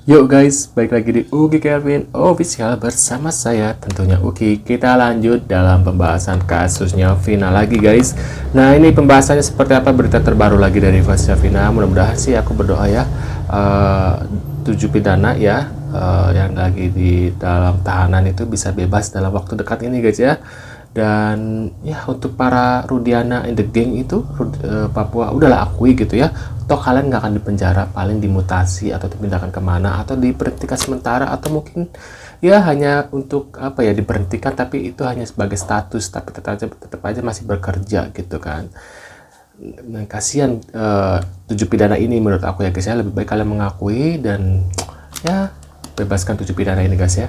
Yuk guys, balik lagi di Ugi Kelvin Official bersama saya tentunya Ugi. Kita lanjut dalam pembahasan kasusnya Vina lagi guys. Nah ini pembahasannya seperti apa, berita terbaru lagi dari kasusnya Vina. Mudah-mudahan sih, aku berdoa ya 7 pidana ya yang lagi di dalam tahanan itu bisa bebas dalam waktu dekat ini guys ya. Dan ya untuk para Rudiana in the gang itu Papua udahlah akui gitu ya, toh kalian nggak akan dipenjara, paling dimutasi atau dipindahkan kemana atau diberhentikan sementara, atau mungkin ya hanya untuk apa ya, diberhentikan tapi itu hanya sebagai status, tapi tetap aja masih bekerja gitu kan. Nah, kasihan 7 pidana ini menurut aku ya guys ya, lebih baik kalian mengakui dan ya bebaskan 7 pidana ini guys ya.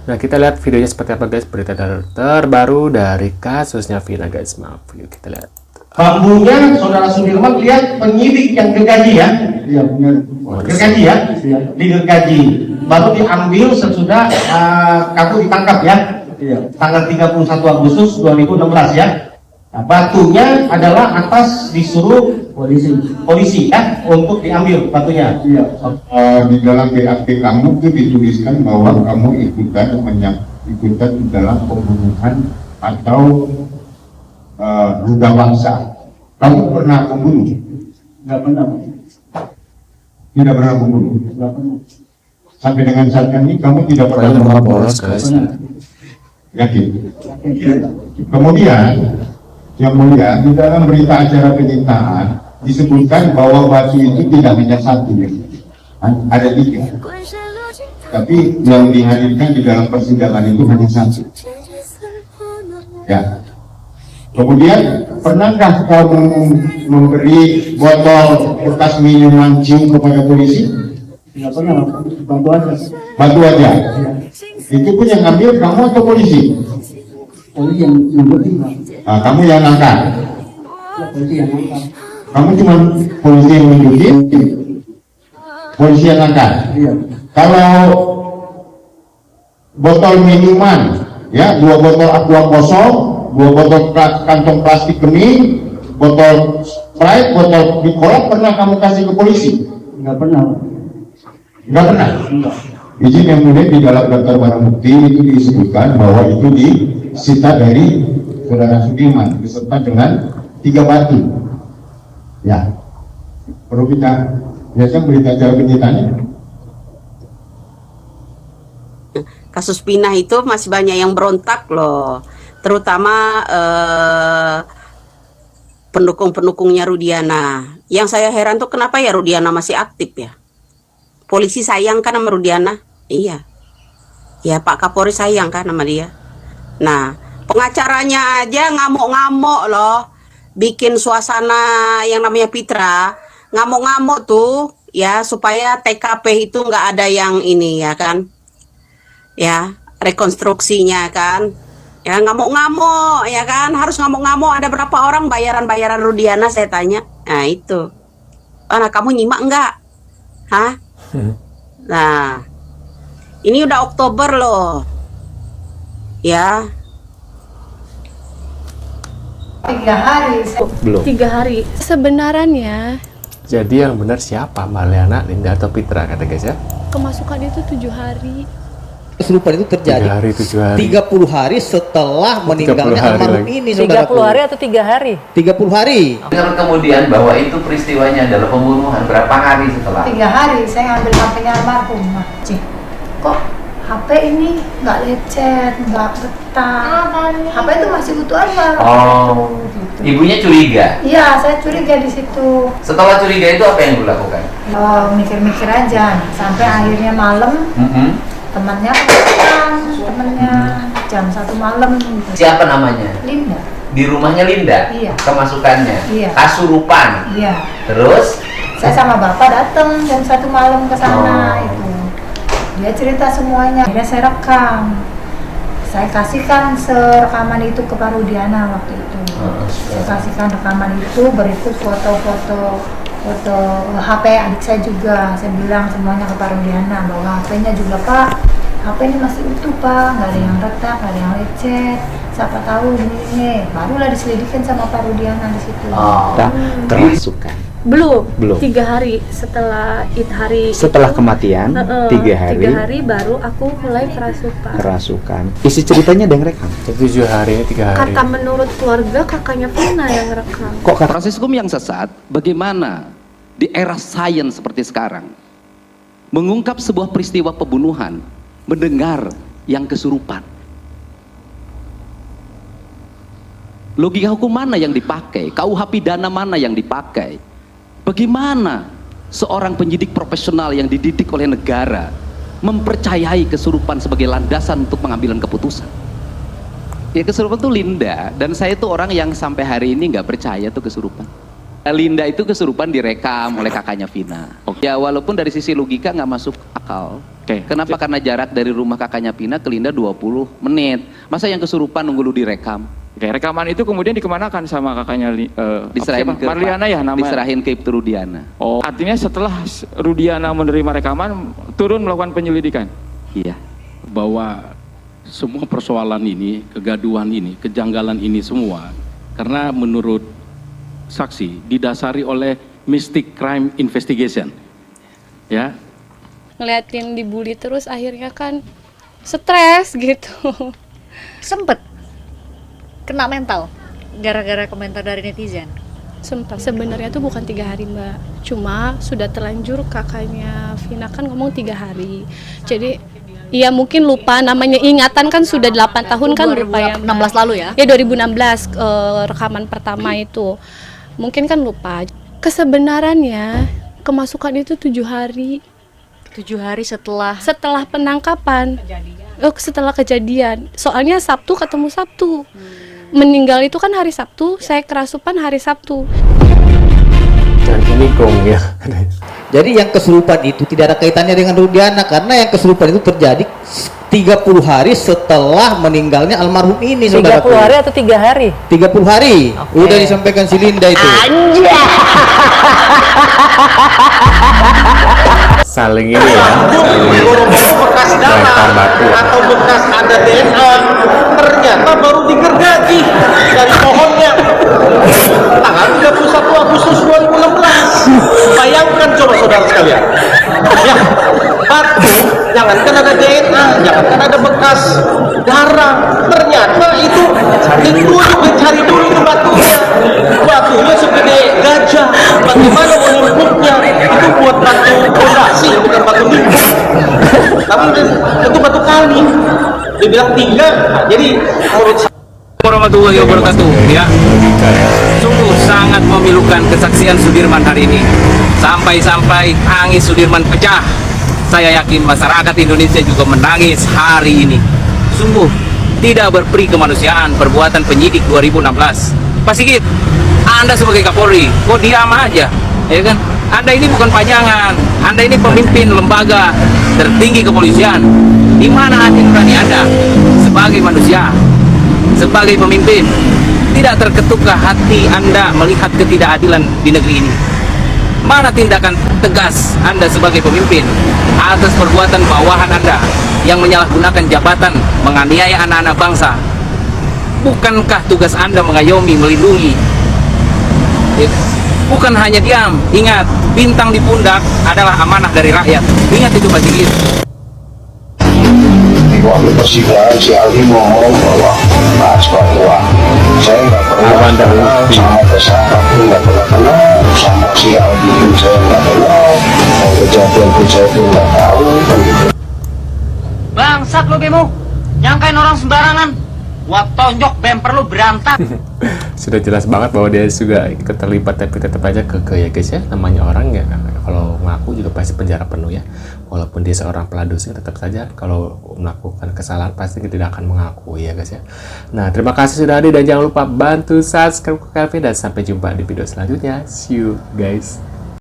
Nah kita lihat videonya seperti apa guys, berita terbaru dari kasusnya Vina guys. Maaf, yuk kita lihat. Bambunya saudara Sudirman lihat penyidik yang gergaji ya? Iya benar. Gergaji ya? Iya. Di gergaji. Baru diambil sesudah kamu ditangkap ya? Iya. Tanggal 31 Agustus 2016 ya? Nah, batunya adalah atas disuruh polisi ya untuk diambil batunya. Iya. Di dalam BAP kamu itu dituliskan bahwa kamu ikutan di dalam pembunuhan atau ruda bangsa. Kamu pernah membunuh? Nggak pernah. Tidak pernah membunuh. Nggak pernah. Sampai dengan saat ini kamu tidak pernah Kalian membunuh. bolos guys. Yakin? Kemudian yang mulia, di dalam berita acara penyitaan disebutkan bahwa batu itu tidak hanya satu, ada 3. Tapi yang dihadirkan di dalam persidangan itu hanya 1. Ya. Kemudian pernahkah kamu memberi botol bekas minuman cium kepada polisi? Nggak pernah. Bantu aja. Batu aja. Itu pun yang ngambil kamu atau polisi? Polisi yang nungguin. Nah, kamu yang angkat. Polisi yang angkat. Kamu cuma polisi yang nunjukin, polisi yang angkat. Iya. Kalau botol minuman, ya 2 botol aqua kosong, 2 botol kantong plastik bening, botol Sprite, botol Nicola, pernah kamu kasih ke polisi? Nggak pernah. Enggak pernah. Enggak. Izin yang mulia, di dalam daftar barang bukti itu disebutkan bahwa itu disita dari saudara Sudirman beserta dengan 3 batu. Ya, perlu kita biasanya berita acara penyitaannya. Kasus Vina itu masih banyak yang berontak loh, terutama pendukung-pendukungnya Rudiana. Yang saya heran tuh kenapa ya Rudiana masih aktif ya? Polisi sayang kan sama Rudiana? Iya. Ya Pak Kapolri sayang kan sama dia. Nah, pengacaranya aja ngamuk-ngamuk loh. Bikin suasana yang namanya Pitra. Ngamuk-ngamuk tuh ya supaya TKP itu nggak ada yang ini ya kan. Ya, rekonstruksinya kan. Ya ngamuk-ngamuk ya kan. Harus ngamuk-ngamuk, ada berapa orang bayaran-bayaran Rudiana saya tanya. Nah itu. Nah kamu nyimak enggak? Hah? Nah, ini udah Oktober loh, ya. 3 hari. Belum. 3 hari. Sebenarnya Jadi yang benar siapa, Marliana, Linda atau Pitra kata guys ya? kemasukan itu 7 hari. Kesurupan itu 3 terjadi hari 7 hari. 30 hari setelah 30 meninggalnya hari almarhum lagi. ini 30 hari atau 3 hari? 30 hari. Dengar kemudian bahwa itu peristiwanya adalah pembunuhan berapa hari setelah? 3 hari saya ngambil HP-nya almarhum. Kok HP ini nggak lecet, nggak retak. HP itu masih utuh aja. Oh, Gitu. ibunya curiga. Iya, saya curiga di situ. Setelah curiga itu apa yang dilakukan? Mikir-mikir aja. Sampai akhirnya malam temannya datang, temennya jam 1 malam. Gitu. Siapa namanya? Linda. Di rumahnya Linda? Iya. Kemasukannya? Iya. Kasurupan? Iya. Terus? Saya sama bapak datang jam 1 malam ke sana itu. Dia cerita semuanya. Akhirnya saya rekam. Saya kasihkan rekaman itu ke Pak Rudiana waktu itu. Saya kasihkan rekaman itu berikut foto-foto HP adik saya juga. Saya bilang semuanya ke Pak Rudiana bahwa HP-nya juga, Pak, HP ini masih utuh Pak, nggak ada yang retak, nggak ada yang lecet. Siapa tahu ini. Barulah diselidikin sama Pak Rudiana di situ. Kerasukan. Belum. 3 hari setelah hari Setelah itu, kematian 3 hari. 3 hari baru aku mulai kerasukan. Isi ceritanya ada yang rekam. 7 hari ini 3 hari. Kata menurut keluarga kakaknya Vina yang rekam. Proses hukum yang sesat, bagaimana di era sains seperti sekarang mengungkap sebuah peristiwa pembunuhan, mendengar yang kesurupan. Logika hukum mana yang dipakai? KUH pidana mana yang dipakai? Bagaimana seorang penyidik profesional yang dididik oleh negara mempercayai kesurupan sebagai landasan untuk pengambilan keputusan? Ya, kesurupan itu Linda, dan saya itu orang yang sampai hari ini nggak percaya tuh kesurupan. Linda itu kesurupan direkam oleh kakaknya Vina. Ya, walaupun dari sisi logika nggak masuk akal. Kenapa? Karena jarak dari rumah kakaknya Vina ke Linda 20 menit. Masa yang kesurupan nunggu lu direkam? Rekaman itu kemudian dikemanakan sama kakaknya diserahin ke Marliana ya namanya? Diserahin ke Ibtu Rudiana. Oh, artinya setelah Rudiana menerima rekaman turun melakukan penyelidikan? Iya. Bahwa semua persoalan ini, kegaduhan ini, kejanggalan ini semua karena menurut saksi didasari oleh Mystic Crime Investigation. Ya. Ngeliatin dibully terus akhirnya kan stres gitu. Sempet kena mental gara-gara komentar dari netizen. Sempat. Sebenarnya tuh bukan 3 hari Mbak, cuma sudah terlanjur kakaknya Vina kan ngomong 3 hari. Jadi ya mungkin lupa, namanya ingatan kan sudah 8 tahun kan lupa ya. 2016 lalu ya? Ya 2016 rekaman pertama itu. Mungkin kan lupa. Kesebenarannya kemasukan itu 7 hari. 7 hari setelah penangkapan. Setelah kejadian. Soalnya Sabtu ketemu Sabtu. Meninggal itu kan hari Sabtu, saya kerasukan hari Sabtu. Dan ini gong ya. Jadi yang kesurupan itu tidak ada kaitannya dengan Rudiana, karena yang kesurupan itu terjadi 30 hari setelah meninggalnya almarhum ini. 30 hari atau 3 hari? 30 hari. Udah disampaikan si Linda itu. Saling ini ya, bekas darah atau bekas ada DNA, ternyata baru digergaji dari pohonnya tanggal 31 Agustus 2016. Bayangkan coba saudara sekalian, ya, batu, jangankan ada DNA, jangankan ada bekas darah, ternyata itu dicari dulu itu batunya segede gajah. Bagaimana menimpuknya? Itu buat batu fondasi, bukan batu nimpuk. Tapi itu batu kali. Dibilang 3, nah, jadi menurut saya Warahmatullahi wabarakatuh. Ya, sungguh sangat memilukan kesaksian Sudirman hari ini. Sampai-sampai tangis Sudirman pecah. Saya yakin masyarakat Indonesia juga menangis hari ini. Sungguh tidak berperi kemanusiaan perbuatan penyidik 2016. Pak Sigit, Anda sebagai Kapolri, kok diam aja, ya kan? Anda ini bukan pajangan, Anda ini pemimpin lembaga tertinggi kepolisian. Di mana hati nurani Anda sebagai manusia, sebagai pemimpin? Tidak terketukkah hati Anda melihat ketidakadilan di negeri ini? Mana tindakan tegas Anda sebagai pemimpin atas perbuatan bawahan Anda yang menyalahgunakan jabatan menganiaya anak-anak bangsa? Bukankah tugas Anda mengayomi, melindungi? Bukan hanya diam. Ingat, bintang di pundak adalah amanah dari rakyat. Ingat itu Pak Sigit. Di waktu persidangan si Aldi ngomong bahwa saya nggak pernah kenal sama tersangka pun nggak pernah kenal sama si Aldi pun saya nggak kenal, kejadian pun saya pun nggak tahu. bangsat lo Bemo, nyangkain orang sembarangan. Gua tonjok bemper lu berantak. Sudah jelas banget bahwa dia juga ikut terlibat, tapi tetap aja keke ya guys ya. Namanya orang ya, kalau ngaku juga pasti penjara penuh ya. Walaupun dia seorang peladusnya, tetap saja kalau melakukan kesalahan pasti tidak akan mengaku ya guys ya. Nah, terima kasih sudah hadir dan jangan lupa bantu subscribe ke kami dan sampai jumpa di video selanjutnya. See you guys.